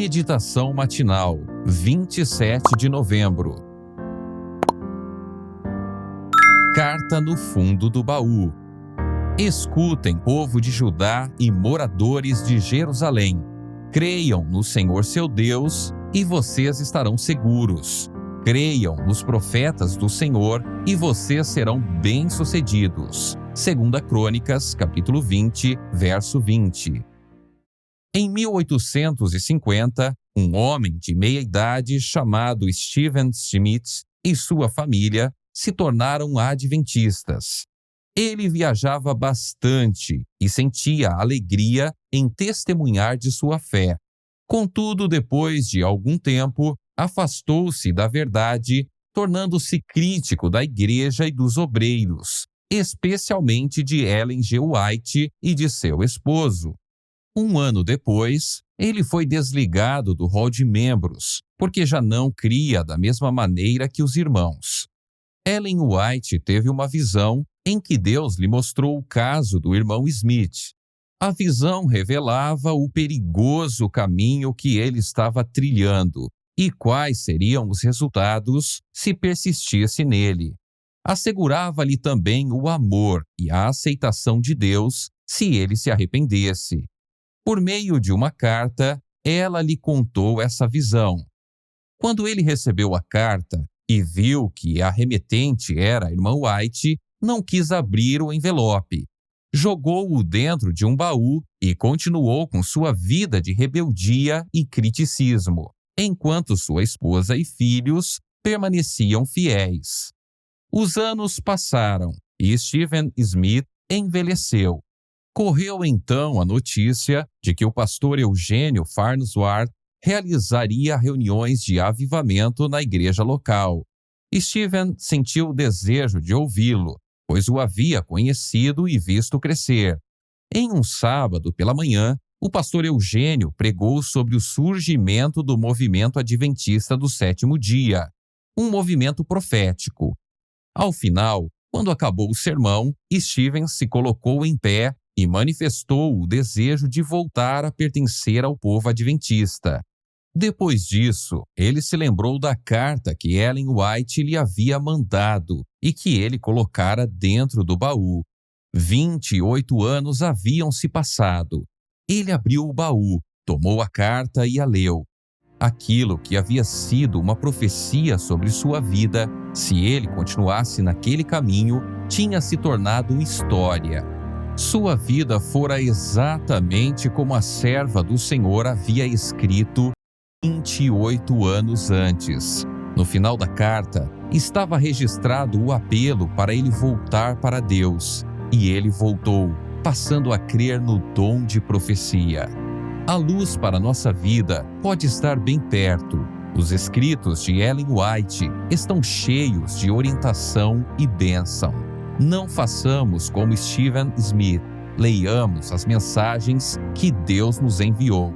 Meditação matinal, 27 de novembro. Carta no fundo do baú. Escutem, povo de Judá e moradores de Jerusalém. Creiam no Senhor seu Deus e vocês estarão seguros. Creiam nos profetas do Senhor e vocês serão bem-sucedidos. 2 Crônicas, capítulo 20, verso 20. Em 1850, um homem de meia-idade chamado Stephen Smith e sua família se tornaram adventistas. Ele viajava bastante e sentia alegria em testemunhar de sua fé. Contudo, depois de algum tempo, afastou-se da verdade, tornando-se crítico da igreja e dos obreiros, especialmente de Ellen G. White e de seu esposo. Um ano depois, ele foi desligado do rol de membros, porque já não cria da mesma maneira que os irmãos. Ellen White teve uma visão em que Deus lhe mostrou o caso do irmão Smith. A visão revelava o perigoso caminho que ele estava trilhando e quais seriam os resultados se persistisse nele. Assegurava-lhe também o amor e a aceitação de Deus se ele se arrependesse. Por meio de uma carta, ela lhe contou essa visão. Quando ele recebeu a carta e viu que a remetente era a irmã White, não quis abrir o envelope. Jogou-o dentro de um baú e continuou com sua vida de rebeldia e criticismo, enquanto sua esposa e filhos permaneciam fiéis. Os anos passaram e Stephen Smith envelheceu. Correu então a notícia de que o pastor Eugênio Farnsworth realizaria reuniões de avivamento na igreja local. Stephen sentiu o desejo de ouvi-lo, pois o havia conhecido e visto crescer. Em um sábado pela manhã, o pastor Eugênio pregou sobre o surgimento do movimento adventista do sétimo dia, um movimento profético. Ao final, quando acabou o sermão, Stephen se colocou em pé e manifestou o desejo de voltar a pertencer ao povo adventista. Depois disso, ele se lembrou da carta que Ellen White lhe havia mandado e que ele colocara dentro do baú. 28 anos haviam se passado. Ele abriu o baú, tomou a carta e a leu. Aquilo que havia sido uma profecia sobre sua vida, se ele continuasse naquele caminho, tinha se tornado história. Sua vida fora exatamente como a serva do Senhor havia escrito 28 anos antes. No final da carta, estava registrado o apelo para ele voltar para Deus, e ele voltou, passando a crer no dom de profecia. A luz para nossa vida pode estar bem perto. Os escritos de Ellen White estão cheios de orientação e bênção. Não façamos como Stephen Smith. Leiamos as mensagens que Deus nos enviou.